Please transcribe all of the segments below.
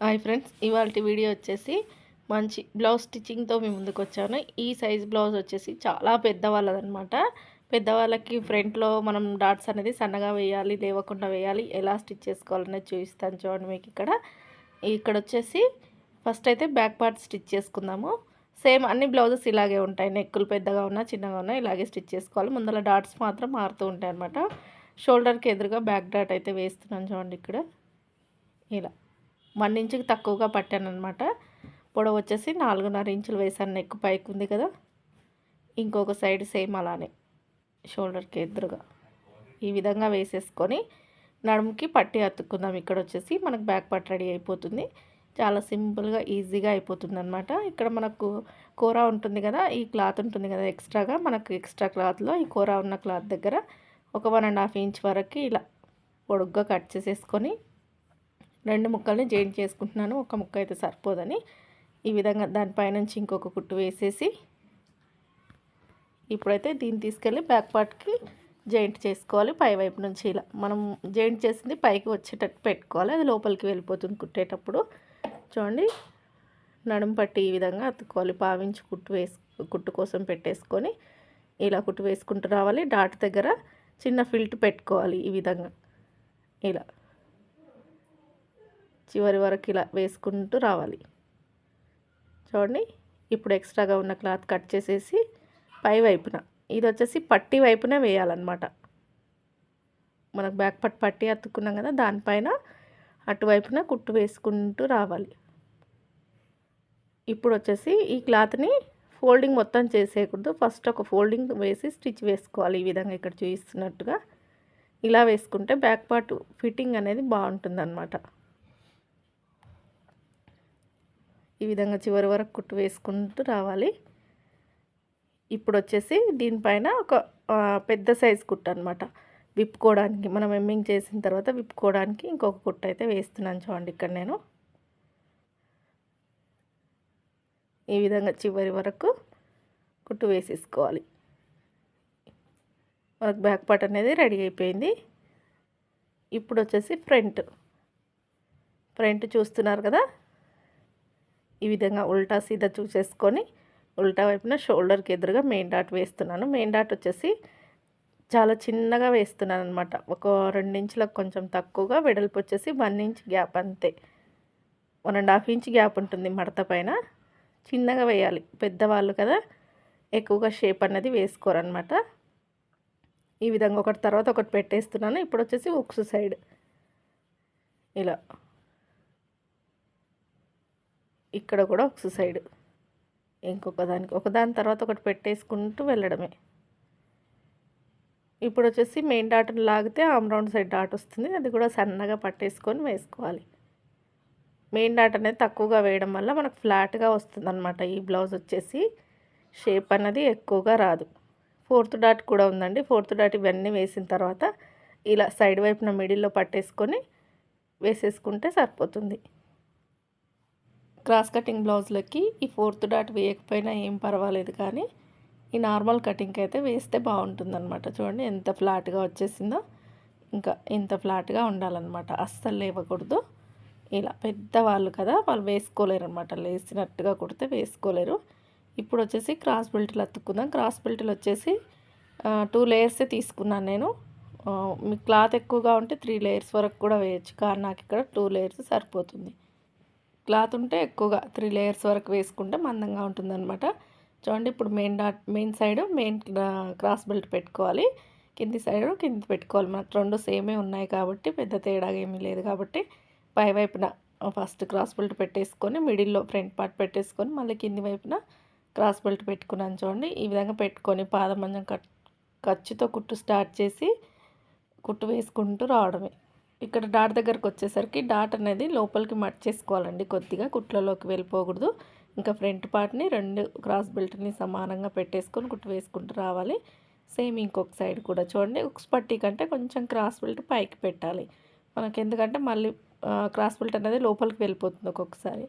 Hi friends, ఇవాల్టి video వచ్చేసి మంచి బ్లౌజ్ స్టిచ్చింగ్తో మీ ముందుకు వచ్చాను. ఈ సైజ్ బ్లౌజ్ వచ్చేసి చాలా పెద్దవాళ్ళదనమాట. పెద్దవాళ్ళకి ఫ్రంట్లో మనం డాట్స్ అనేది సన్నగా వేయాలి, లేవకుండా వేయాలి, ఎలా స్టిచ్ చేసుకోవాలనేది చూపిస్తాను చూడండి. మీకు ఇక్కడ వచ్చేసి ఫస్ట్ అయితే బ్యాక్ పార్ట్ స్టిచ్ చేసుకుందాము. సేమ్ అన్ని బ్లౌజెస్ ఇలాగే ఉంటాయి. నెక్కులు పెద్దగా ఉన్నా చిన్నగా ఉన్నా ఇలాగే స్టిచ్ చేసుకోవాలి. ముందర డాట్స్ మాత్రం మారుతూ ఉంటాయి అనమాట. షోల్డర్కి ఎదురుగా బ్యాక్ డాట్ అయితే వేస్తున్నాను చూడండి. ఇక్కడ ఇలా 1 ఇంచుకి తక్కువగా పట్టానమాట. పొడవు వచ్చేసి 4.5 ఇంచులు వేసాను. నెక్ పైకి ఉంది కదా, ఇంకొక సైడ్ సేమ్ అలానే షోల్డర్కి ఎదురుగా ఈ విధంగా వేసేసుకొని నడుముకి పట్టి అతుక్కుందాం. ఇక్కడ వచ్చేసి మనకు బ్యాక్ పార్ట్ రెడీ అయిపోతుంది. చాలా సింపుల్గా ఈజీగా అయిపోతుంది అనమాట. ఇక్కడ మనకు కూర ఉంటుంది కదా, ఈ క్లాత్ ఉంటుంది కదా ఎక్స్ట్రాగా, మనకు ఎక్స్ట్రా క్లాత్లో ఈ కూర ఉన్న క్లాత్ దగ్గర ఒక 1.5 ఇంచ్ వరకు ఇలా పొడుగ్గా కట్ చేసేసుకొని 2 ముక్కల్ని జాయింట్ చేసుకుంటున్నాను. ఒక ముక్క అయితే సరిపోదని ఈ విధంగా దానిపైనుంచి ఇంకొక కుట్టు వేసేసి ఇప్పుడైతే దీన్ని తీసుకెళ్ళి బ్యాక్ పార్ట్కి జాయింట్ చేసుకోవాలి. పై వైపు నుంచి ఇలా మనం జాయింట్ చేసింది పైకి వచ్చేటట్టు పెట్టుకోవాలి. అది లోపలికి వెళ్ళిపోతుంది కుట్టేటప్పుడు. చూడండి, నడుము పట్టి ఈ విధంగా అతుక్కోవాలి. పావించి కుట్టు కోసం పెట్టేసుకొని ఇలా కుట్టు వేసుకుంటూ రావాలి. డాట్ దగ్గర చిన్న ఫిల్ట్ పెట్టుకోవాలి. ఈ విధంగా ఇలా చివరి వరకు ఇలా వేసుకుంటూ రావాలి. చూడండి, ఇప్పుడు ఎక్స్ట్రాగా ఉన్న క్లాత్ కట్ చేసేసి పై వైపున, ఇది వచ్చేసి పట్టి వైపునే వేయాలన్నమాట. మనకు బ్యాక్ పార్ట్ పట్టి అతుక్కున్నాం కదా, దానిపైన అటువైపున కుట్టు వేసుకుంటూ రావాలి. ఇప్పుడు వచ్చేసి ఈ క్లాత్ని ఫోల్డింగ్ మొత్తం చేసేయకూడదు. ఫస్ట్ ఒక ఫోల్డింగ్ వేసి స్టిచ్ వేసుకోవాలి. ఈ విధంగా ఇక్కడ చూపిస్తున్నట్టుగా ఇలా వేసుకుంటే బ్యాక్ పార్ట్ ఫిట్టింగ్ అనేది బాగుంటుందన్నమాట. ఈ విధంగా చివరి వరకు కుట్టు వేసుకుంటూ రావాలి. ఇప్పుడు వచ్చేసి దీనిపైన ఒక పెద్ద సైజు కుట్టు అనమాట, విప్పుకోవడానికి. మనం ఎమ్మింగ్ చేసిన తర్వాత విప్పుకోవడానికి ఇంకొక కుట్టు అయితే వేస్తున్నాను చూడండి. ఇక్కడ నేను ఈ విధంగా చివరి వరకు కుట్టు వేసేసుకోవాలి. మనకు బ్యాక్ పార్ట్ అనేది రెడీ అయిపోయింది. ఇప్పుడు వచ్చేసి ఫ్రంట్ చూస్తున్నారు కదా, ఈ విధంగా ఉల్టా సీదా చూసేసుకొని ఉల్టా వైపున షోల్డర్కి ఎదురుగా మెయిన్ డాట్ వేస్తున్నాను. మెయిన్ డాట్ వచ్చేసి చాలా చిన్నగా వేస్తున్నాను అనమాట. ఒక 2 ఇంచులకు కొంచెం తక్కువగా, వెడల్పు వచ్చేసి 1 ఇంచ్ గ్యాప్, అంతే. 1.5 ఇంచ్ గ్యాప్ ఉంటుంది మడత పైన. చిన్నగా వేయాలి. పెద్దవాళ్ళు కదా, ఎక్కువగా షేప్ అన్నది వేసుకోరనమాట. ఈ విధంగా ఒకటి తర్వాత ఒకటి పెట్టేస్తున్నాను. ఇప్పుడు వచ్చేసి ఉక్స్ సైడ్ ఇలా, ఇక్కడ కూడా ఒక సైడ్ ఒకదాని తర్వాత ఒకటి పెట్టేసుకుంటూ వెళ్ళడమే. ఇప్పుడు వచ్చేసి మెయిన్ డాట్ని లాగితే ఆమ్ రౌండ్ సైడ్ డాట్ వస్తుంది. అది కూడా సన్నగా పట్టేసుకొని వేసుకోవాలి. మెయిన్ డాట్ అనేది తక్కువగా వేయడం వల్ల మనకు ఫ్లాట్గా వస్తుంది అనమాట. ఈ బ్లౌజ్ వచ్చేసి షేప్ అన్నది ఎక్కువగా రాదు. 4th డాట్ కూడా ఉందండి. 4th డాట్ ఇవన్నీ వేసిన తర్వాత ఇలా సైడ్ వైపున మిడిల్లో పట్టేసుకొని వేసేసుకుంటే సరిపోతుంది. క్రాస్ కటింగ్ బ్లౌజ్లకి ఈ 4th డాట్ వేయకపోయినా ఏం పర్వాలేదు, కానీ ఈ నార్మల్ కటింగ్కి అయితే వేస్తే బాగుంటుందన్నమాట. చూడండి ఎంత ఫ్లాట్గా వచ్చేసిందో. ఇంకా ఇంత ఫ్లాట్గా ఉండాలన్నమాట, అస్సలు లేవకూడదు. ఇలా పెద్దవాళ్ళు కదా, వాళ్ళు వేసుకోలేరు అనమాట. లేసినట్టుగా కుడితే వేసుకోలేరు. ఇప్పుడు వచ్చేసి క్రాస్ బెల్ట్లు అతుక్కుందాం. క్రాస్ బెల్ట్లు వచ్చేసి 2 లేయర్సే తీసుకున్నాను నేను. మీ క్లాత్ ఎక్కువగా ఉంటే 3 లేయర్స్ వరకు కూడా వేయచ్చు, కానీ నాకు ఇక్కడ 2 లేయర్స్ సరిపోతుంది. క్లాత్ ఉంటే ఎక్కువగా 3 లేయర్స్ వరకు వేసుకుంటే మందంగా ఉంటుందన్నమాట. చూడండి, ఇప్పుడు మెయిన్ సైడ్ క్రాస్ బెల్ట్ పెట్టుకోవాలి. కింది సైడ్ కింది పెట్టుకోవాలి. మనకు 2 సేమే ఉన్నాయి కాబట్టి పెద్ద తేడా ఏమీ లేదు. కాబట్టి పై వైపున ఫస్ట్ క్రాస్ బెల్ట్ పెట్టేసుకొని మిడిల్లో ఫ్రంట్ పార్ట్ పెట్టేసుకొని మళ్ళీ కింది వైపున క్రాస్ బెల్ట్ పెట్టుకున్నాను చూడండి. ఈ విధంగా పెట్టుకొని పాదమంజం ఖర్చుతో కుట్టు స్టార్ట్ చేసి కుట్టు వేసుకుంటూ రావడమే. ఇక్కడ డాట్ దగ్గరకు వచ్చేసరికి డాట్ అనేది లోపలికి మర్చేసుకోవాలండి. కొద్దిగా కుట్లలోకి వెళ్ళిపోకూడదు. ఇంకా ఫ్రంట్ పార్ట్ని 2 క్రాస్ బెల్ట్ని సమానంగా పెట్టేసుకొని కుట్టు వేసుకుంటూ రావాలి. సేమ్ ఇంకొక సైడ్ కూడా చూడండి. ఉక్స్ పట్టీ కంటే కొంచెం క్రాస్ బెల్ట్ పైకి పెట్టాలి మనకి, ఎందుకంటే మళ్ళీ క్రాస్ బెల్ట్ అనేది లోపలికి వెళ్ళిపోతుంది ఒక్కొక్కసారి.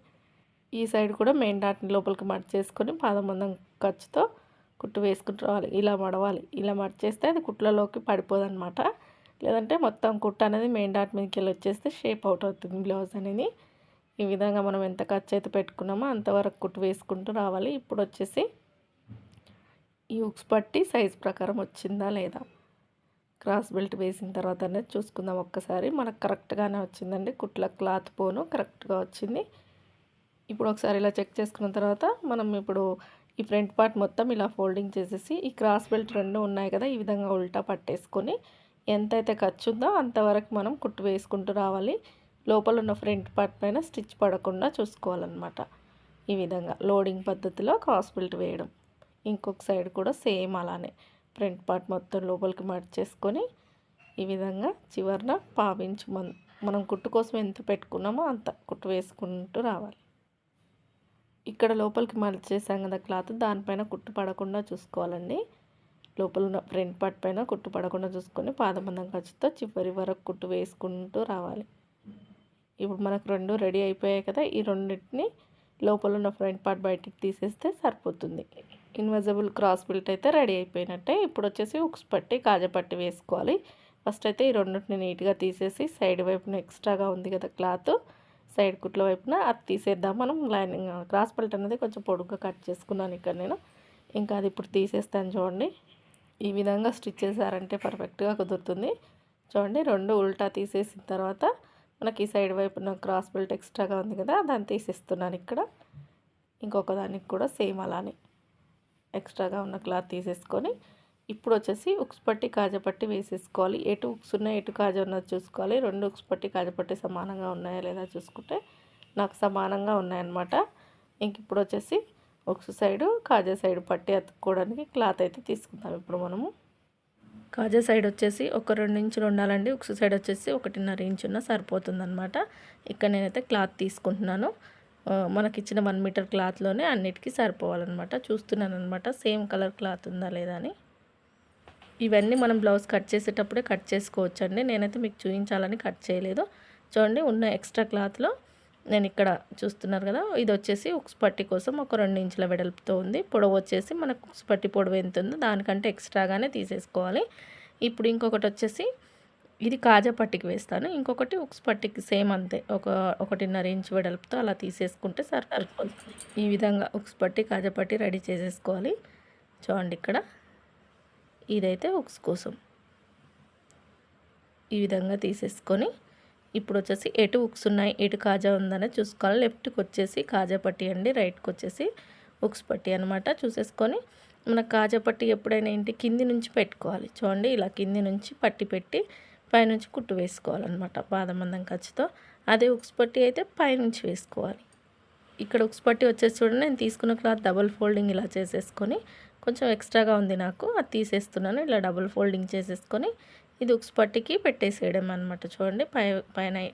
ఈ సైడ్ కూడా మెయిన్ డాట్ని లోపలికి మర్చేసుకొని పాదమందం ఖర్చుతో కుట్టు వేసుకుంటూ రావాలి. ఇలా మడవాలి. ఇలా మర్చేస్తే అది కుట్లలోకి పడిపోదన్నమాట. లేదంటే మొత్తం కుట్టు అనేది మెయిన్ డాట్ మీదకి వెళ్ళి వచ్చేస్తే షేప్ అవుట్ అవుతుంది బ్లౌజ్ అనేది. ఈ విధంగా మనం ఎంత ఖర్చు అయితే పెట్టుకున్నామో అంతవరకు కుట్టు వేసుకుంటూ రావాలి. ఇప్పుడు వచ్చేసి ఈ ఉక్స్ పట్టి సైజ్ ప్రకారం వచ్చిందా లేదా క్రాస్ బెల్ట్ వేసిన తర్వాత అనేది చూసుకుందాం ఒక్కసారి. మనకు కరెక్ట్గానే వచ్చిందండి. కుట్ల క్లాత్ పోను కరెక్ట్గా వచ్చింది. ఇప్పుడు ఒకసారి ఇలా చెక్ చేసుకున్న తర్వాత మనం ఇప్పుడు ఈ ఫ్రంట్ పార్ట్ మొత్తం ఇలా ఫోల్డింగ్ చేసేసి ఈ క్రాస్ బెల్ట్ రెండు ఉన్నాయి కదా, ఈ విధంగా ఉల్టా పట్టేసుకొని ఎంతైతే ఖర్చు ఉందో అంతవరకు మనం కుట్టు వేసుకుంటూ రావాలి. లోపల ఉన్న ఫ్రంట్ పార్ట్ పైన స్టిచ్ పడకుండా చూసుకోవాలన్నమాట. ఈ విధంగా లోడింగ్ పద్ధతిలో క్రాస్ బెల్ట్ వేయడం. ఇంకొక సైడ్ కూడా సేమ్ అలానే ఫ్రంట్ పార్ట్ మొత్తం లోపలికి మర్చేసుకొని ఈ విధంగా చివరన పావించు మనం కుట్టు కోసం ఎంత పెట్టుకున్నామో అంత కుట్టు వేసుకుంటూ రావాలి. ఇక్కడ లోపలికి మర్చేసాం కదా క్లాత్, దానిపైన కుట్టు పడకుండా చూసుకోవాలండి. లోపల ఉన్న ఫ్రంట్ పార్ట్ పైన కుట్టు పడకుండా చూసుకొని పాదమందం ఖర్చుతో చివరి వరకు కుట్టు వేసుకుంటూ రావాలి. ఇప్పుడు మనకు రెండు రెడీ అయిపోయాయి కదా, ఈ రెండింటిని లోపల ఉన్న ఫ్రంట్ పార్ట్ బయటికి తీసేస్తే సరిపోతుంది. ఇన్విజిబుల్ క్రాస్ బెల్ట్ అయితే రెడీ అయిపోయినట్టే. ఇప్పుడు వచ్చేసి ఉక్స్ పట్టి కాజా పట్టి వేసుకోవాలి. ఫస్ట్ అయితే ఈ రెండింటిని నీట్గా తీసేసి సైడ్ వైపున ఎక్స్ట్రాగా ఉంది కదా క్లాత్, సైడ్ కుట్ల వైపున అది తీసేద్దాం. మనం లైనింగ్ క్రాస్ బెల్ట్ అనేది కొంచెం పొడుగ్గా కట్ చేసుకున్నాను ఇక్కడ నేను. ఇంకా అది ఇప్పుడు తీసేస్తాను చూడండి. ఈ విధంగా స్టిచ్ చేశారంటే పర్ఫెక్ట్గా కుదురుతుంది. చూడండి, రెండు ఉల్టా తీసేసిన తర్వాత మనకి ఈ సైడ్ వైపున క్రాస్ బెల్ట్ ఎక్స్ట్రాగా ఉంది కదా, దాన్ని తీసేస్తున్నాను ఇక్కడ. ఇంకొక దానికి కూడా సేమ్ అలానే ఎక్స్ట్రాగా ఉన్న క్లాత్ తీసేసుకొని ఇప్పుడు వచ్చేసి ఉక్స్ పట్టి కాజా పట్టి వేసేసుకోవాలి. ఎటు ఉక్స్ ఉన్నాయి ఎటు కాజా ఉన్నది చూసుకోవాలి. రెండు ఉక్స్ పట్టి కాజా పట్టి సమానంగా ఉన్నాయా లేదా చూసుకుంటే నాకు సమానంగా ఉన్నాయన్నమాట. ఇంక ఇప్పుడు వచ్చేసి ఉక్స్ సైడు కాజా సైడ్ పట్టి అతుక్కోవడానికి క్లాత్ అయితే తీసుకుందాం. ఇప్పుడు మనము కాజా సైడ్ వచ్చేసి ఒక 2 ఇంచులు ఉండాలండి. ఉక్స్ సైడ్ వచ్చేసి 1.5 ఇంచు ఉన్న సరిపోతుందన్నమాట. ఇక్కడ నేనైతే క్లాత్ తీసుకుంటున్నాను. మనకి ఇచ్చిన 1 మీటర్ క్లాత్లోనే అన్నిటికీ సరిపోవాలన్నమాట. చూస్తున్నాను అనమాట సేమ్ కలర్ క్లాత్ ఉందా లేదా అని. ఇవన్నీ మనం బ్లౌజ్ కట్ చేసేటప్పుడే కట్ చేసుకోవచ్చండి. నేనైతే మీకు చూపించాలని కట్ చేయలేదు. చూడండి, ఉన్న ఎక్స్ట్రా క్లాత్లో నేను ఇక్కడ చూస్తున్నారు కదా, ఇది వచ్చేసి ఉక్స్ పట్టి కోసం ఒక 2 ఇంచుల వెడల్పుతో ఉంది. పొడవు వచ్చేసి మనకు ఉక్స్ పట్టి పొడవు ఎంత ఉందో దానికంటే ఎక్స్ట్రాగానే తీసేసుకోవాలి. ఇప్పుడు ఇంకొకటి వచ్చేసి ఇది కాజా పట్టికి వేస్తాను. ఇంకొకటి ఉక్స్ పట్టికి సేమ్ అంతే, ఒక 1.5 ఇంచు వెడల్పుతో అలా తీసేసుకుంటే సరిపోతుంది. ఈ విధంగా ఉక్స్ పట్టి కాజా పట్టి రెడీ చేసేసుకోవాలి. చూడండి, ఇక్కడ ఇదైతే ఉక్స్ కోసం ఈ విధంగా తీసేసుకొని ఇప్పుడు వచ్చేసి ఎటు ఉక్స్ ఉన్నాయి ఎటు కాజా ఉందనే చూసుకోవాలి. లెఫ్ట్కి వచ్చేసి కాజా పట్టి అండి, రైట్కి వచ్చేసి ఉక్స్ పట్టి అనమాట. చూసేసుకొని మన కాజా పట్టి ఎప్పుడైనా ఏంటి కింది నుంచి పెట్టుకోవాలి. చూడండి, ఇలా కింది నుంచి పట్టి పెట్టి పైనుంచి కుట్టు వేసుకోవాలన్నమాట పాదమందం ఖర్చుతో. అదే ఉక్స్ పట్టి అయితే పైనుంచి వేసుకోవాలి. ఇక్కడ ఉక్స్ పట్టి వచ్చేసి చూడండి, నేను తీసుకున్న క్లాత్ డబుల్ ఫోల్డింగ్ ఇలా చేసేసుకొని కొంచెం ఎక్స్ట్రాగా ఉంది నాకు, అది తీసేస్తున్నాను. ఇలా డబుల్ ఫోల్డింగ్ చేసేసుకొని ఇది ఉక్స్ పట్టికి పెట్టేసేయడం అనమాట. చూడండి,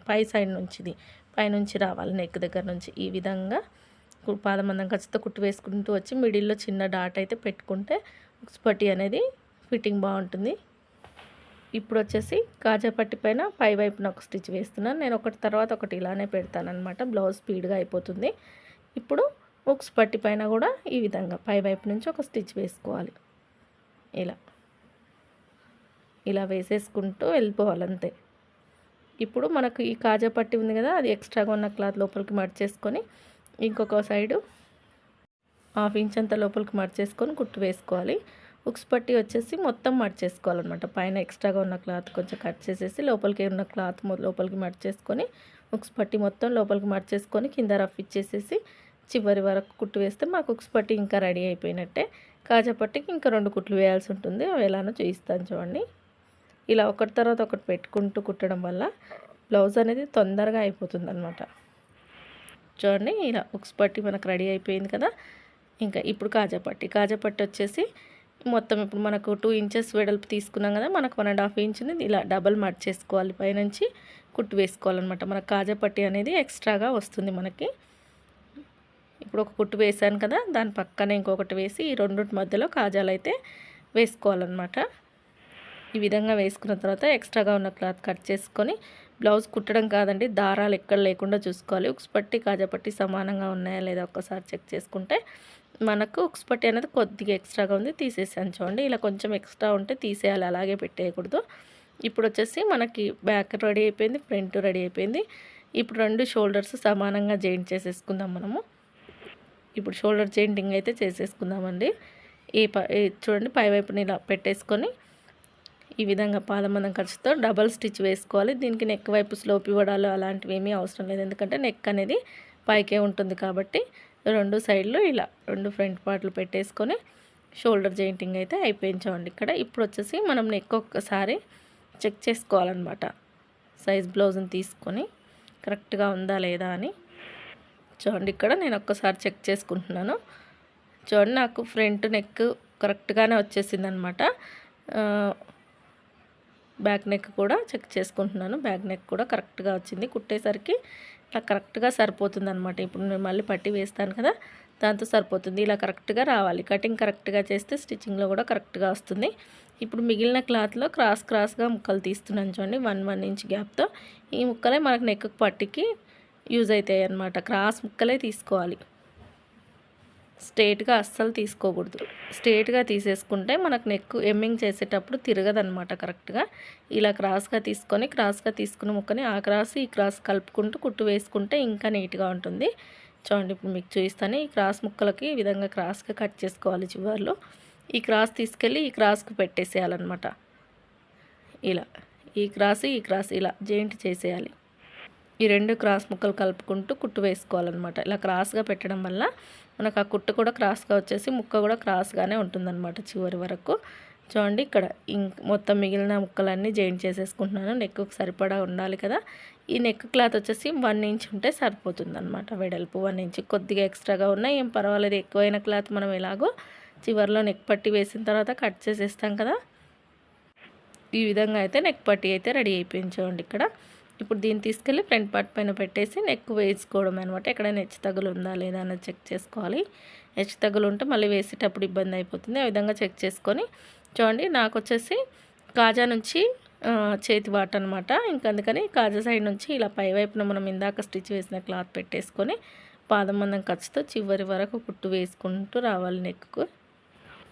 పై సైడ్ నుంచి పైనుంచి రావాలి, నెక్ దగ్గర నుంచి. ఈ విధంగా పాదమందం ఖర్చుతో కుట్టు వేసుకుంటూ వచ్చి మిడిల్లో చిన్న డాట్ అయితే పెట్టుకుంటే ఉక్స్ పట్టి అనేది ఫిట్టింగ్ బాగుంటుంది. ఇప్పుడు వచ్చేసి కాజా పట్టి పైన పై వైపున ఒక స్టిచ్ వేస్తున్నాను. నేను ఒకటి తర్వాత ఒకటి ఇలానే పెడతాను అనమాట, బ్లౌజ్ స్పీడ్గా అయిపోతుంది. ఇప్పుడు ఉక్స్ పట్టి పైన కూడా ఈ విధంగా పై వైపు నుంచి ఒక స్టిచ్ వేసుకోవాలి. ఇలా వేసేసుకుంటూ వెళ్ళిపోవాలంతే. ఇప్పుడు మనకు ఈ కాజా పట్టి ఉంది కదా, అది ఎక్స్ట్రాగా ఉన్న క్లాత్ లోపలికి మర్చేసుకొని ఇంకొక సైడు 1/2 ఇంచ్ అంత లోపలికి మర్చేసుకొని కుట్టు వేసుకోవాలి. ఉక్స్ పట్టి వచ్చేసి మొత్తం మర్చేసుకోవాలన్నమాట. పైన ఎక్స్ట్రాగా ఉన్న క్లాత్ కొంచెం కట్ చేసేసి లోపలికి ఉన్న క్లాత్ లోపలికి మర్చేసుకొని ఉక్స్ పట్టి మొత్తం లోపలికి మర్చేసుకొని కింద రఫ్ ఇచ్చేసేసి చివరి వరకు కుట్టు వేస్తే మాకు ఉక్స్ పట్టి ఇంకా రెడీ అయిపోయినట్టే. కాజా పట్టికి ఇంకా 2 కుట్లు వేయాల్సి ఉంటుంది. అవి ఎలానో చూపిస్తాను చూడండి. ఇలా ఒకటి తర్వాత ఒకటి పెట్టుకుంటూ కుట్టడం వల్ల బ్లౌజ్ అనేది తొందరగా అయిపోతుంది అనమాట. చూడండి, ఇలా ఉక్స్ పట్టి మనకు రెడీ అయిపోయింది కదా. ఇంకా ఇప్పుడు కాజా పట్టి వచ్చేసి మొత్తం ఇప్పుడు మనకు 2 ఇంచెస్ వెడల్పు తీసుకున్నాం కదా, మనకు 1.5 ఇంచుని ఇలా డబల్ మర్చేసుకోవాలి. పైనుంచి కుట్టు వేసుకోవాలన్నమాట. మనకు కాజా పట్టి అనేది ఎక్స్ట్రాగా వస్తుంది మనకి. ఇప్పుడు ఒక కుట్టు వేసాను కదా, దాని పక్కనే ఇంకొకటి వేసి ఈ రెండింటి మధ్యలో కాజాలు అయితే వేసుకోవాలన్నమాట. ఈ విధంగా వేసుకున్న తర్వాత ఎక్స్ట్రాగా ఉన్న క్లాత్ కట్ చేసుకొని బ్లౌజ్ కుట్టడం కాదండి, దారాలు ఎక్కడ లేకుండా చూసుకోవాలి. ఉక్స్ పట్టి కాజా పట్టి సమానంగా ఉన్నాయా లేదా ఒక్కసారి చెక్ చేసుకుంటే మనకు ఉక్స్ పట్టి అనేది కొద్దిగా ఎక్స్ట్రాగా ఉంది, తీసేసాను చూడండి. ఇలా కొంచెం ఎక్స్ట్రా ఉంటే తీసేయాలి, అలాగే పెట్టేయకూడదు. ఇప్పుడు వచ్చేసి మనకి బ్యాక్ రెడీ అయిపోయింది, ఫ్రంట్ రెడీ అయిపోయింది. ఇప్పుడు 2 షోల్డర్స్ సమానంగా జాయింట్ చేసేసుకుందాం మనము. ఇప్పుడు షోల్డర్ జాయింటింగ్ అయితే చేసేసుకుందామండి. చూడండి పై వైపున ఇలా పెట్టేసుకొని ఈ విధంగా పాదమందం ఖర్చుతో డబల్ స్టిచ్ వేసుకోవాలి. దీనికి నెక్ వైపు స్లోప్ ఇవ్వడాలు అలాంటివి ఏమీ అవసరం లేదు, ఎందుకంటే నెక్ అనేది పైకే ఉంటుంది కాబట్టి 2 సైడ్లు ఇలా 2 ఫ్రంట్ పార్ట్లు పెట్టేసుకొని షోల్డర్ జాయింటింగ్ అయితే అయిపోయించామండి ఇక్కడ. ఇప్పుడు వచ్చేసి మనం నెక్ ఒక్కసారి చెక్ చేసుకోవాలన్నమాట. సైజ్ బ్లౌజ్ని తీసుకొని కరెక్ట్గా ఉందా లేదా అని చూడండి. ఇక్కడ నేను ఒక్కసారి చెక్ చేసుకుంటున్నాను. చూడండి నాకు ఫ్రంట్ నెక్ కరెక్ట్గానే వచ్చేసిందనమాట. బ్యాక్ నెక్ కూడా చెక్ చేసుకుంటున్నాను. బ్యాక్ నెక్ కూడా కరెక్ట్గా వచ్చింది. కుట్టేసరికి ఇట్లా కరెక్ట్గా సరిపోతుంది అనమాట. ఇప్పుడు నేను మళ్ళీ పట్టి వేస్తాను కదా, దాంతో సరిపోతుంది. ఇలా కరెక్ట్గా రావాలి. కటింగ్ కరెక్ట్గా చేస్తే స్టిచ్చింగ్లో కూడా కరెక్ట్గా వస్తుంది. ఇప్పుడు మిగిలిన క్లాత్లో క్రాస్గా ముక్కలు తీస్తున్నాను చూడండి, 1 ఇంచ్ గ్యాప్తో. ఈ ముక్కలే మనకు నెక్ పట్టికి యూజ్ అవుతాయి అన్నమాట. క్రాస్ ముక్కలే తీసుకోవాలి, స్ట్రేట్గా అస్సలు తీసుకోకూడదు. స్ట్రేట్గా తీసేసుకుంటే మనకు నెక్ ఎమ్మింగ్ చేసేటప్పుడు తిరగదనమాట కరెక్ట్గా. ఇలా క్రాస్గా తీసుకున్న ముక్కని ఆ క్రాస్ ఈ క్రాస్ కలుపుకుంటూ కుట్టు వేసుకుంటే ఇంకా నీట్గా ఉంటుంది. చూడండి ఇప్పుడు మీకు చూపిస్తాను. ఈ క్రాస్ ముక్కలకి ఈ విధంగా క్రాస్గా కట్ చేసుకోవాలి. చివర్లో ఈ క్రాస్ తీసుకెళ్ళి ఈ క్రాస్కి పెట్టేసేయాలన్నమాట. ఇలా ఈ క్రాస్ ఇలా జాయింట్ చేసేయాలి. ఈ 2 క్రాస్ ముక్కలు కలుపుకుంటూ కుట్టు వేసుకోవాలన్నమాట. ఇలా క్రాస్గా పెట్టడం వల్ల మనకు ఆ కుట్టు కూడా క్రాస్గా వచ్చేసి ముక్క కూడా క్రాస్గానే ఉంటుందన్నమాట చివరి వరకు. చూడండి ఇక్కడ మొత్తం మిగిలిన ముక్కలన్నీ జాయింట్ చేసేసుకుంటున్నాను. నెక్కు సరిపడా ఉండాలి కదా. ఈ నెక్ క్లాత్ వచ్చేసి 1 ఇంచ్ ఉంటే సరిపోతుందన్నమాట. వెడల్పు 1 ఇంచ్. కొద్దిగా ఎక్స్ట్రాగా ఉన్నా ఏం పర్వాలేదు. ఎక్కువైన క్లాత్ మనం ఎలాగో చివరిలో నెక్ పట్టి వేసిన తర్వాత కట్ చేసేస్తాం కదా. ఈ విధంగా అయితే నెక్ పట్టి అయితే రెడీ అయిపోయింది చూడండి ఇక్కడ. ఇప్పుడు దీన్ని తీసుకెళ్ళి ఫ్రంట్ పార్ట్ పైన పెట్టేసి నెక్ వేసుకోవడం అనమాట. ఎక్కడైనా హెచ్చు తగులు ఉందా లేదా అన్నది చెక్ చేసుకోవాలి. హెచ్చు తగులు ఉంటే మళ్ళీ వేసేటప్పుడు ఇబ్బంది అయిపోతుంది. ఆ విధంగా చెక్ చేసుకొని చూడండి నాకు వచ్చేసి కాజా నుంచి చేతి వాట అనమాట. అందుకని కాజా సైడ్ నుంచి ఇలా పై వైపున మనం ఇందాక స్టిచ్ వేసిన క్లాత్ పెట్టేసుకొని పాదం మందం ఖర్చుతో చివరి వరకు కుట్టు వేసుకుంటూ రావాలి నెక్కు.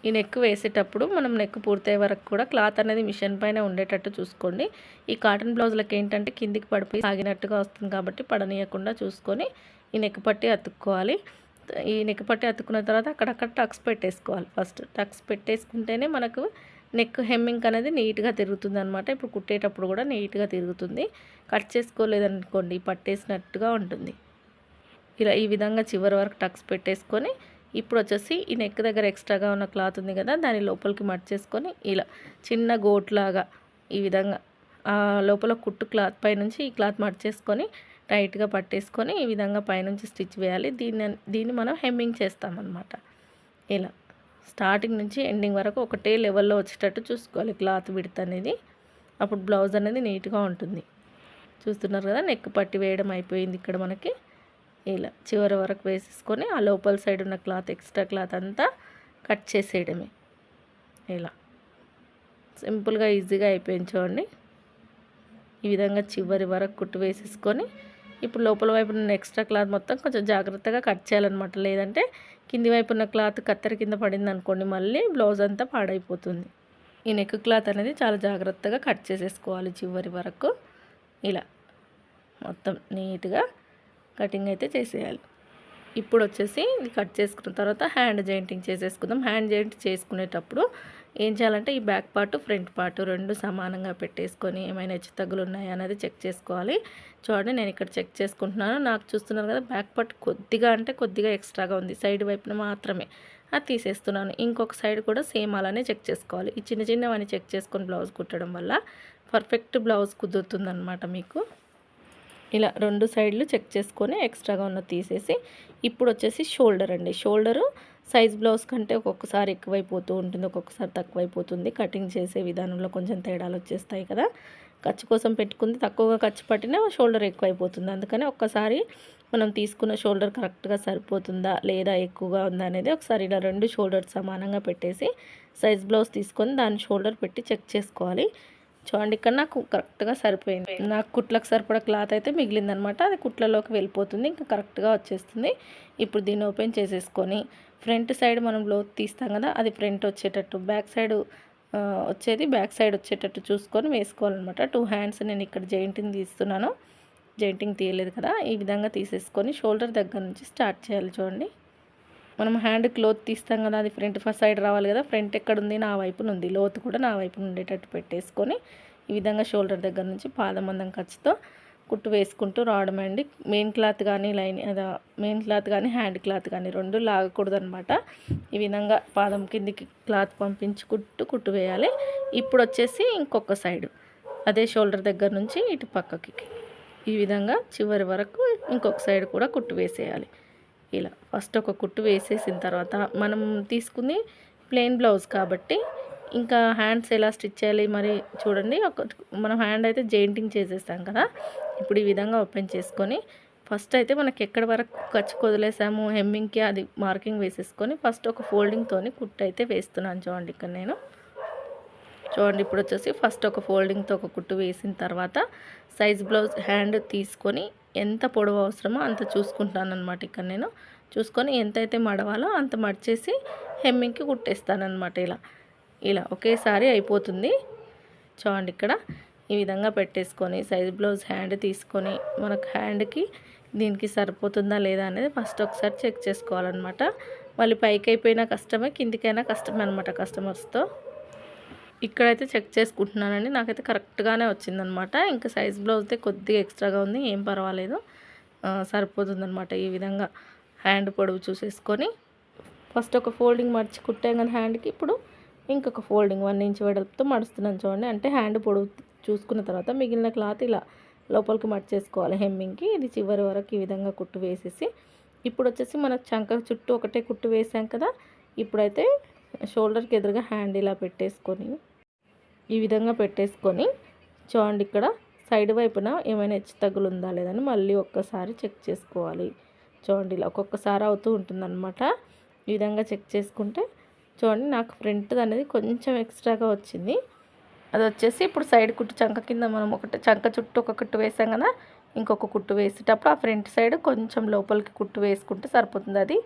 ఈ నెక్ వేసేటప్పుడు మనం నెక్ పూర్తయ్యే వరకు కూడా క్లాత్ అనేది మిషన్ పైన ఉండేటట్టు చూసుకోండి. ఈ కాటన్ బ్లౌజులకు ఏంటంటే కిందికి పడిపోయి సాగినట్టుగా వస్తుంది కాబట్టి పడనీయకుండా చూసుకొని ఈ నెక్ పట్టి అతుక్కోవాలి. ఈ నెక్ పట్టి అతుక్కున్న తర్వాత అక్కడక్కడ టక్స్ పెట్టేసుకోవాలి. ఫస్ట్ టక్స్ పెట్టేసుకుంటేనే మనకు నెక్ హెమ్మింగ్ అనేది నీట్గా తిరుగుతుంది అనమాట. ఇప్పుడు కుట్టేటప్పుడు కూడా నీట్గా తిరుగుతుంది. కట్ చేసుకోలేదనుకోండి పట్టేసినట్టుగా ఉంటుంది. ఇలా ఈ విధంగా చివరి వరకు టక్స్ పెట్టేసుకొని ఇప్పుడు వచ్చేసి ఈ నెక్ దగ్గర ఎక్స్ట్రాగా ఉన్న క్లాత్ ఉంది కదా, దాని లోపలికి మర్చేసుకొని ఇలా చిన్న గోట్లాగా ఈ విధంగా లోపల కుట్టు క్లాత్ పైనుంచి ఈ క్లాత్ మర్చేసుకొని టైట్గా పట్టేసుకొని ఈ విధంగా పైనుంచి స్టిచ్ వేయాలి. దీన్ని మనం హెమ్మింగ్ చేస్తామన్నమాట. ఇలా స్టార్టింగ్ నుంచి ఎండింగ్ వరకు ఒకటే లెవెల్లో వచ్చేటట్టు చూసుకోవాలి క్లాత్ విడ్త్ అనేది. అప్పుడు బ్లౌజ్ అనేది నీట్గా ఉంటుంది. చూస్తున్నారు కదా, నెక్ పట్టి వేయడం అయిపోయింది ఇక్కడ మనకి. ఇలా చివరి వరకు వేసేసుకొని ఆ లోపల సైడ్ ఉన్న క్లాత్ ఎక్స్ట్రా క్లాత్ అంతా కట్ చేసేయడమే. ఇలా సింపుల్గా ఈజీగా అయిపోయింది చూడండి. ఈ విధంగా చివరి వరకు కుట్టు వేసేసుకొని ఇప్పుడు లోపల వైపు ఉన్న ఎక్స్ట్రా క్లాత్ మొత్తం కొంచెం జాగ్రత్తగా కట్ చేయాలన్నమాట. లేదంటే కింది వైపు ఉన్న క్లాత్ కత్తెర కింద పడింది అనుకోండి, మళ్ళీ బ్లౌజ్ అంతా పాడైపోతుంది. ఈ నెక్ క్లాత్ అనేది చాలా జాగ్రత్తగా కట్ చేసేసుకోవాలి చివరి వరకు. ఇలా మొత్తం నీట్గా కటింగ్ అయితే చేసేయాలి. ఇప్పుడు వచ్చేసి ఇది కట్ చేసుకున్న తర్వాత హ్యాండ్ జాయింటింగ్ చేసేసుకుందాం. హ్యాండ్ జాయింట్ చేసుకునేటప్పుడు ఏం చేయాలంటే ఈ బ్యాక్ పార్ట్ ఫ్రంట్ పార్ట్ 2 సమానంగా పెట్టేసుకొని ఏమైనా హెచ్చు తగ్గులు ఉన్నాయా అనేది చెక్ చేసుకోవాలి. చూడండి నేను ఇక్కడ చెక్ చేసుకుంటున్నాను. నాకు చూస్తున్నారు కదా, బ్యాక్ పార్ట్ కొద్దిగా ఎక్స్ట్రాగా ఉంది. సైడ్ వైపున మాత్రమే అది తీసేస్తున్నాను. ఇంకొక సైడ్ కూడా సేమ్ అలానే చెక్ చేసుకోవాలి. ఈ చిన్నవన్నీ చెక్ చేసుకొని బ్లౌజ్ కుట్టడం వల్ల పర్ఫెక్ట్ బ్లౌజ్ కుదురుతుందన్నమాట మీకు. ఇలా 2 సైడ్లు చెక్ చేసుకొని ఎక్స్ట్రాగా ఉన్న తీసేసి ఇప్పుడు వచ్చేసి షోల్డర్ అండి. షోల్డరు సైజ్ బ్లౌజ్ కంటే ఒక్కొక్కసారి ఎక్కువైపోతూ ఉంటుంది, ఒక్కొక్కసారి తక్కువైపోతుంది. కటింగ్ చేసే విధానంలో కొంచెం తేడాలు వచ్చేస్తాయి కదా. ఖర్చు కోసం పెట్టుకుంది తక్కువగా ఖర్చు పట్టినా షోల్డర్ ఎక్కువైపోతుంది. అందుకని ఒక్కసారి మనం తీసుకున్న షోల్డర్ కరెక్ట్గా సరిపోతుందా లేదా ఎక్కువగా ఉందా అనేది ఒకసారి ఇలా 2 షోల్డర్ సమానంగా పెట్టేసి సైజ్ బ్లౌజ్ తీసుకొని దాని షోల్డర్ పెట్టి చెక్ చేసుకోవాలి. చూడండి ఇక్కడ నాకు కరెక్ట్గా సరిపోయింది. నాకు కుట్లకు సరిపడా క్లాత్ అయితే మిగిలిందనమాట. అది కుట్లలోకి వెళ్ళిపోతుంది, ఇంకా కరెక్ట్గా వచ్చేస్తుంది. ఇప్పుడు దీన్ని ఓపెన్ చేసేసుకొని ఫ్రంట్ సైడ్ మనం బ్లౌజ్ తీస్తాం కదా, అది ఫ్రంట్ వచ్చేటట్టు, బ్యాక్ సైడ్ వచ్చేది బ్యాక్ సైడ్ వచ్చేటట్టు చూసుకొని వేసుకోవాలన్నమాట. 2 హ్యాండ్స్ నేను ఇక్కడ జాయింట్ని తీస్తున్నాను. జాయింటింగ్ తీయలేదు కదా, ఈ విధంగా తీసేసుకొని షోల్డర్ దగ్గర నుంచి స్టార్ట్ చేయాలి. చూడండి, మనం హ్యాండ్ క్లోత్ తీస్తాం కదా, అది ఫ్రంట్ ఫస్ట్ సైడ్ రావాలి కదా. ఫ్రంట్ ఎక్కడుంది, నా వైపున ఉంది, లోతు కూడా నా వైపున ఉండేటట్టు పెట్టేసుకొని ఈ విధంగా షోల్డర్ దగ్గర నుంచి పాదమందం ఖర్చుతో కుట్టు వేసుకుంటూ రావడం అండి. మెయిన్ క్లాత్ కానీ మెయిన్ క్లాత్ కానీ హ్యాండ్ క్లాత్ కానీ రెండు లాగకూడదు అనమాట. ఈ విధంగా పాదం కిందికి క్లాత్ పంపించి కుట్టు వేయాలి. ఇప్పుడు వచ్చేసి ఇంకొక సైడు అదే షోల్డర్ దగ్గర నుంచి ఇటు పక్కకి ఈ విధంగా చివరి వరకు ఇంకొక సైడ్ కూడా కుట్టు వేసేయాలి. ఇలా ఫస్ట్ ఒక కుట్టు వేసేసిన తర్వాత మనం తీసుకుంది ప్లెయిన్ బ్లౌజ్ కాబట్టి ఇంకా హ్యాండ్స్ ఎలా స్టిచ్ చేయాలి మరి చూడండి. మనం హ్యాండ్ అయితే జాయింటింగ్ చేసేస్తాం కదా, ఇప్పుడు ఈ విధంగా ఓపెన్ చేసుకొని ఫస్ట్ అయితే మనకి ఎక్కడి వరకు ఖర్చు వదిలేసాము హెమ్మింగ్కి అది మార్కింగ్ వేసేసుకొని ఫస్ట్ ఒక ఫోల్డింగ్తోని కుట్టు అయితే వేస్తున్నాను. చూడండి ఇక్కడ నేను చూడండి ఇప్పుడు వచ్చేసి ఫస్ట్ ఒక ఫోల్డింగ్తో ఒక కుట్టు వేసిన తర్వాత సైజ్ బ్లౌజ్ హ్యాండ్ తీసుకొని ఎంత పొడవు అవసరమో అంత చూసుకుంటాను అనమాట. ఇక్కడ నేను చూసుకొని ఎంతైతే మడవాలో అంత మడిచేసి హెమ్మింగ్కి కుట్టేస్తాను అనమాట. ఇలా ఒకేసారి అయిపోతుంది. చూడండి ఇక్కడ ఈ విధంగా పెట్టేసుకొని సైజ్ బ్లౌజ్ హ్యాండ్ తీసుకొని మనకు హ్యాండ్కి దీనికి సరిపోతుందా లేదా అనేది ఫస్ట్ ఒకసారి చెక్ చేసుకోవాలన్నమాట. మళ్ళీ పైకి అయిపోయినా కష్టమే, కిందికైనా కష్టమే అనమాట కస్టమర్స్తో. ఇక్కడైతే చెక్ చేసుకుంటున్నానండి, నాకైతే కరెక్ట్గానే వచ్చిందనమాట. ఇంకా సైజ్ బ్లౌజ్దే కొద్దిగా ఎక్స్ట్రాగా ఉంది, ఏం పర్వాలేదు, సరిపోతుందనమాట. ఈ విధంగా హ్యాండ్ పొడవు చూసేసుకొని ఫస్ట్ ఒక ఫోల్డింగ్ మడిచి కుట్టాం కదా హ్యాండ్కి, ఇప్పుడు ఇంకొక ఫోల్డింగ్ 1 ఇంచ్ వెడల్పుతో మడుస్తున్నాను. చూడండి, అంటే హ్యాండ్ పొడవు చూసుకున్న తర్వాత మిగిలిన క్లాత్ ఇలా లోపలికి మడిచేసుకోవాలి హెమ్మింగ్కి. ఇది చివరి వరకు ఈ విధంగా కుట్టు వేసేసి ఇప్పుడు వచ్చేసి మనకు చంక చుట్టూ ఒకటే కుట్టు వేసాం కదా, ఇప్పుడైతే షోల్డర్కి ఎదురుగా హ్యాండ్ ఇలా పెట్టేసుకొని ఈ విధంగా పెట్టేసుకొని చూడండి ఇక్కడ సైడ్ వైపున ఏమైనా హెచ్చు తగ్గులు ఉందా లేదని మళ్ళీ ఒక్కసారి చెక్ చేసుకోవాలి. చూడండి ఇలా ఒక్కొక్కసారి అవుతూ ఉంటుందన్నమాట. ఈ విధంగా చెక్ చేసుకుంటే చూడండి నాకు ఫ్రంట్ అనేది కొంచెం ఎక్స్ట్రాగా వచ్చింది. అది వచ్చేసి ఇప్పుడు సైడ్ కుట్టు చంక కింద మనం చంక చుట్టూ ఒక కుట్టు వేసాం కదా, ఇంకొక కుట్టు వేసేటప్పుడు ఆ ఫ్రంట్ సైడ్ కొంచెం లోపలికి కుట్టు వేసుకుంటే సరిపోతుంది. అది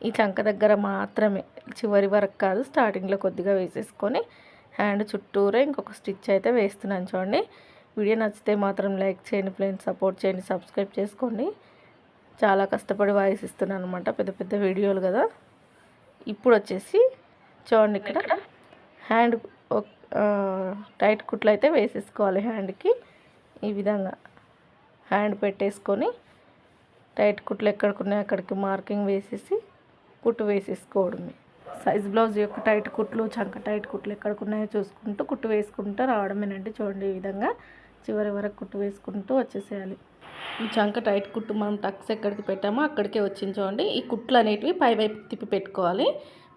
ఈ చంక దగ్గర మాత్రమే, చివరి వరకు కాదు, స్టార్టింగ్లో కొద్దిగా వేసేసుకొని హ్యాండ్ చుట్టూరే ఇంకొక స్టిచ్ అయితే వేస్తున్నాను. చూడండి, వీడియో నచ్చితే మాత్రం లైక్ చేయండి ఫ్రెండ్స్, సపోర్ట్ చేయండి, సబ్స్క్రైబ్ చేసుకోండి. చాలా కష్టపడి వాయిస్ ఇస్తున్నాను అనమాట, పెద్ద పెద్ద వీడియోలు కదా. ఇప్పుడు వచ్చేసి చూడండి ఇక్కడ హ్యాండ్ టైట్ కుట్లు అయితే వేసేసుకోవాలి హ్యాండ్కి. ఈ విధంగా హ్యాండ్ పెట్టేసుకొని టైట్ కుట్లు ఎక్కడికున్నాయో అక్కడికి మార్కింగ్ వేసేసి కుట్టు వేసేసుకోవడమే. సైజ్ బ్లౌజ్ యొక్క టైట్ కుట్లు చంక టైట్ కుట్లు ఎక్కడికున్నాయో చూసుకుంటూ కుట్టు వేసుకుంటూ రావడమేనండి. చూడండి ఈ విధంగా చివరి వరకు కుట్టు వేసుకుంటూ వచ్చేసేయాలి. ఈ చంక టైట్ కుట్టు మనం టక్స్ ఎక్కడికి పెట్టామో అక్కడికే వచ్చింది. చూడండి, ఈ కుట్లు అనేటివి పై వైపు తిప్పి పెట్టుకోవాలి,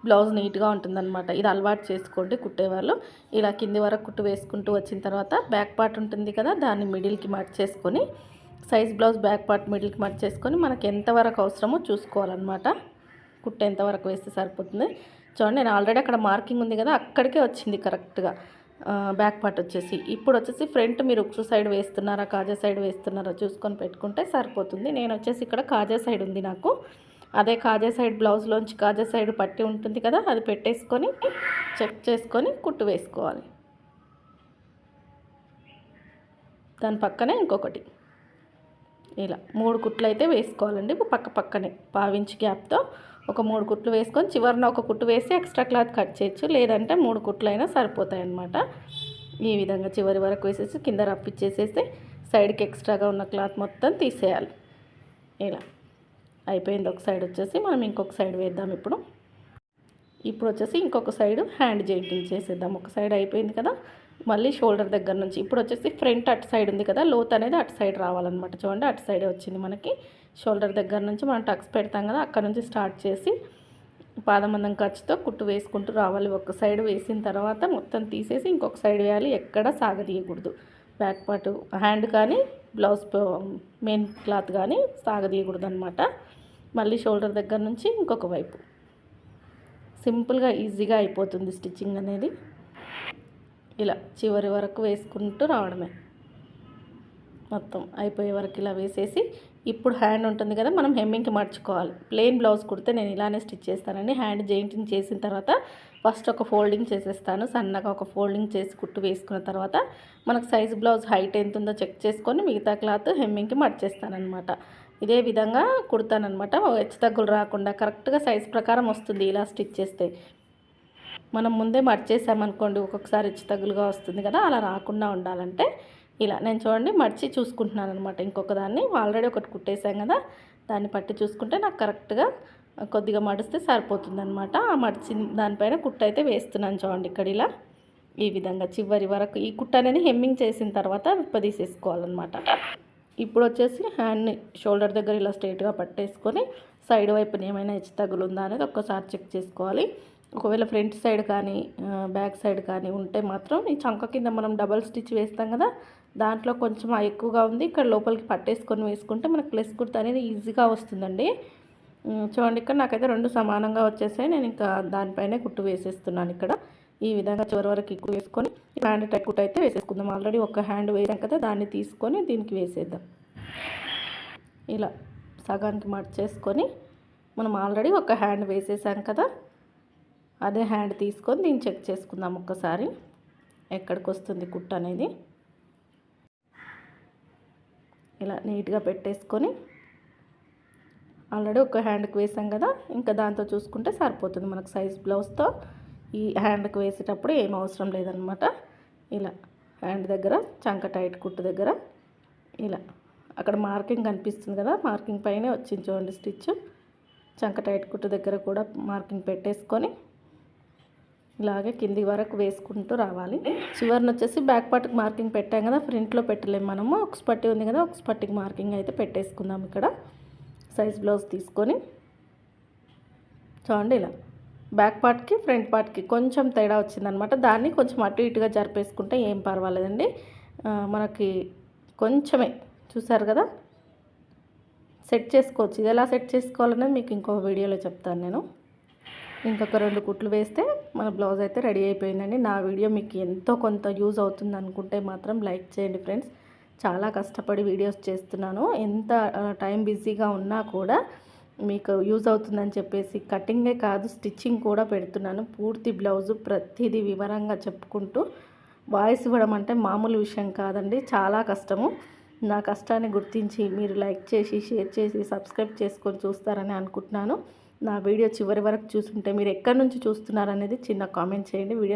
బ్లౌజ్ నీట్గా ఉంటుందన్నమాట. ఇది అలవాటు చేసుకోండి కుట్టేవాళ్ళు. ఇలా కింది వరకు కుట్టు వేసుకుంటూ వచ్చిన తర్వాత బ్యాక్ పార్ట్ ఉంటుంది కదా, దాన్ని మిడిల్కి మర్చేసుకొని సైజ్ బ్లౌజ్ బ్యాక్ పార్ట్ మిడిల్కి మర్చేసుకొని మనకి ఎంతవరకు అవసరమో చూసుకోవాలన్నమాట. కుట్టు ఎంతవరకు వేస్తే సరిపోతుంది. చూడండి, నేను ఆల్రెడీ అక్కడ మార్కింగ్ ఉంది కదా, అక్కడికే వచ్చింది కరెక్ట్గా బ్యాక్ పార్ట్ వచ్చేసి. ఇప్పుడు వచ్చేసి ఫ్రంట్ మీరు ఉక్సు సైడ్ వేస్తున్నారా కాజా సైడ్ వేస్తున్నారా చూసుకొని పెట్టుకుంటే సరిపోతుంది. నేను వచ్చేసి ఇక్కడ కాజా సైడ్ ఉంది నాకు, అదే కాజా సైడ్ బ్లౌజ్లోంచి కాజా సైడ్ పట్టి ఉంటుంది కదా, అది పెట్టేసుకొని చెక్ చేసుకొని కుట్టు వేసుకోవాలి. దాని పక్కనే ఇంకొకటి ఇలా 3 కుట్లు అయితే వేసుకోవాలండి. పక్కనే 1/2 ఇంచ్ గ్యాప్తో ఒక 3 కుట్లు వేసుకొని చివరిన ఒక కుట్టు వేసి ఎక్స్ట్రా క్లాత్ కట్ చేయొచ్చు, లేదంటే 3 కుట్లు అయినా సరిపోతాయి అన్నమాట. ఈ విధంగా చివరి వరకు వేసేసి కింద రప్పిచ్చేసేసి సైడ్కి ఎక్స్ట్రాగా ఉన్న క్లాత్ మొత్తం తీసేయాలి. ఇలా అయిపోయింది. ఒక సైడ్ వచ్చేసి మనం ఇంకొక సైడ్ వేద్దాం. ఇప్పుడు వచ్చేసి ఇంకొక సైడ్ హ్యాండ్ జాయింటింగ్ చేసేద్దాం. ఒక సైడ్ అయిపోయింది కదా, మళ్ళీ షోల్డర్ దగ్గర నుంచి ఇప్పుడు వచ్చేసి ఫ్రంట్ అటు సైడ్ ఉంది కదా, లోత్ అనేది అటు సైడ్ రావాలన్నమాట. చూడండి, అటు సైడే వచ్చింది మనకి. షోల్డర్ దగ్గర నుంచి మనం టక్స్ పెడతాం కదా, అక్కడ నుంచి స్టార్ట్ చేసి పాదమందం ఖర్చుతో కుట్టు వేసుకుంటూ రావాలి. ఒక సైడ్ వేసిన తర్వాత మొత్తం తీసేసి ఇంకొక సైడ్ వేయాలి, ఎక్కడ సాగదీయకూడదు. బ్యాక్ పార్ట్ హ్యాండ్ కానీ బ్లౌజ్ మెయిన్ క్లాత్ కానీ సాగదీయకూడదు అనమాట. మళ్ళీ షోల్డర్ దగ్గర నుంచి ఇంకొక వైపు సింపుల్గా ఈజీగా అయిపోతుంది స్టిచ్చింగ్ అనేది. ఇలా చివరి వరకు వేసుకుంటూ రావడమే. మొత్తం అయిపోయే వరకు ఇలా వేసేసి ఇప్పుడు హ్యాండ్ ఉంటుంది కదా, మనం హెమ్మింగ్కి మర్చుకోవాలి. ప్లెయిన్ బ్లౌజ్ కుడితే నేను ఇలానే స్టిచ్ చేస్తానండి. హ్యాండ్ జాయింటింగ్ చేసిన తర్వాత ఫస్ట్ ఒక ఫోల్డింగ్ చేసేస్తాను. సన్నగా ఒక ఫోల్డింగ్ చేసి కుట్టు వేసుకున్న తర్వాత మనకు సైజు బ్లౌజ్ హైట్ ఎంత ఉందో చెక్ చేసుకొని మిగతా క్లాత్ హెమ్మింగ్కి మర్చేస్తానమాట. ఇదే విధంగా కుడతానమాట. హెచ్చు తగ్గులు రాకుండా కరెక్ట్గా సైజ్ ప్రకారం వస్తుంది ఇలా స్టిచ్ చేస్తే. మనం ముందే మర్చేసామనుకోండి ఒక్కొక్కసారి హెచ్చు తగ్గులుగా వస్తుంది కదా, అలా రాకుండా ఉండాలంటే ఇలా నేను చూడండి మర్చి చూసుకుంటున్నాను అనమాట. ఇంకొక దాన్ని ఆల్రెడీ ఒకటి కుట్టేసాం కదా, దాన్ని పట్టి చూసుకుంటే నాకు కరెక్ట్గా కొద్దిగా మడిస్తే సరిపోతుందనమాట. ఆ మడిచిన దానిపైన కుట్టు అయితే వేస్తున్నాను చూడండి. ఇక్కడ ఇలా ఈ విధంగా చివరి వరకు ఈ కుట్టు అనేది హెమ్మింగ్ చేసిన తర్వాత విప్పదీసేసుకోవాలన్నమాట. ఇప్పుడు వచ్చేసి హ్యాండ్ని షోల్డర్ దగ్గర ఇలా స్ట్రైట్గా పట్టేసుకొని సైడ్ వైపున ఏమైనా హెచ్చు తగ్గులు ఉందా అనేది ఒక్కసారి చెక్ చేసుకోవాలి. ఒకవేళ ఫ్రంట్ సైడ్ కానీ బ్యాక్ సైడ్ కానీ ఉంటే మాత్రం ఈ చంక కింద మనం డబల్ స్టిచ్ వేస్తాం కదా, దాంట్లో కొంచెం ఎక్కువగా ఉంది, ఇక్కడ లోపలికి పట్టేసుకొని వేసుకుంటే మనకు ప్లస్ కుర్తా అనేది ఈజీగా వస్తుందండి. చూడండి ఇక్కడ నాకైతే రెండు సమానంగా వచ్చేసాయి. నేను ఇంకా దానిపైనే కుట్టు వేసేస్తున్నాను. ఇక్కడ ఈ విధంగా చివరి వరకు ఎక్కువ వేసుకొని హ్యాండ్ టైట్ కుట్టు అయితే వేసేసుకుందాం. ఆల్రెడీ ఒక హ్యాండ్ వేసాం కదా, దాన్ని తీసుకొని దీనికి వేసేద్దాం. ఇలా సగానికి మర్చేసుకొని మనం ఆల్రెడీ ఒక హ్యాండ్ వేసేసాం కదా, అదే హ్యాండ్ తీసుకొని దీన్ని చెక్ చేసుకుందాం ఒక్కసారి ఎక్కడికి వస్తుంది కుట్టు అనేది. ఇలా నీట్గా పెట్టేసుకొని ఆల్రెడీ ఒక హ్యాండ్కి వేసాం కదా, ఇంకా దాంతో చూసుకుంటే సరిపోతుంది మనకు సైజ్ బ్లౌజ్తో. ఈ హ్యాండ్కి వేసేటప్పుడు ఏం అవసరం లేదనమాట. ఇలా హ్యాండ్ దగ్గర చంక టైట్ కుట్టు దగ్గర ఇలా అక్కడ మార్కింగ్ కనిపిస్తుంది కదా, మార్కింగ్ పైనే వచ్చింది చూడండి స్టిచ్. చంక టైట్ కుట్టు దగ్గర కూడా మార్కింగ్ పెట్టేసుకొని ఇలాగే కింది వరకు వేసుకుంటూ రావాలి. చివరిని వచ్చేసి బ్యాక్ పార్ట్కి మార్కింగ్ పెట్టాం కదా, ఫ్రంట్లో పెట్టలేము మనము. ఒక పట్టి ఉంది కదా, ఒక పట్టికి మార్కింగ్ అయితే పెట్టేసుకుందాం. ఇక్కడ సైజ్ బ్లౌజ్ తీసుకొని చూడండి ఇలా బ్యాక్ పార్ట్కి ఫ్రంట్ పార్ట్కి కొంచెం తేడా వచ్చిందనమాట. దాన్ని కొంచెం అటు ఇటుగా జరిపేసుకుంటే ఏం పర్వాలేదండి. మనకి కొంచెమే చూసారు కదా, సెట్ చేసుకోవచ్చు. ఇది ఎలా సెట్ చేసుకోవాలనేది మీకు ఇంకో వీడియోలో చెప్తాను నేను. ఇంకొక 2 కుట్లు వేస్తే మన బ్లౌజ్ అయితే రెడీ అయిపోయిందండి. నా వీడియో మీకు ఎంతో కొంత యూజ్ అవుతుంది అనుకుంటే మాత్రం లైక్ చేయండి ఫ్రెండ్స్. చాలా కష్టపడి వీడియోస్ చేస్తున్నాను. ఎంత టైం బిజీగా ఉన్నా కూడా మీకు యూజ్ అవుతుందని చెప్పేసి కటింగే కాదు స్టిచ్చింగ్ కూడా పెడుతున్నాను. పూర్తి బ్లౌజు ప్రతిదీ వివరంగా చెప్పుకుంటూ వాయిస్ ఇవ్వడం అంటే మామూలు విషయం కాదండి, చాలా కష్టము. నా కష్టాన్ని గుర్తించి మీరు లైక్ చేసి షేర్ చేసి సబ్స్క్రైబ్ చేసుకొని చూస్తారని అనుకుంటున్నాను. నా వీడియో చివరి వరకు చూస్తుంటే మీరు ఎక్కడి నుంచి చూస్తున్నారనేది చిన్న కామెంట్ చేయండి. వీడియో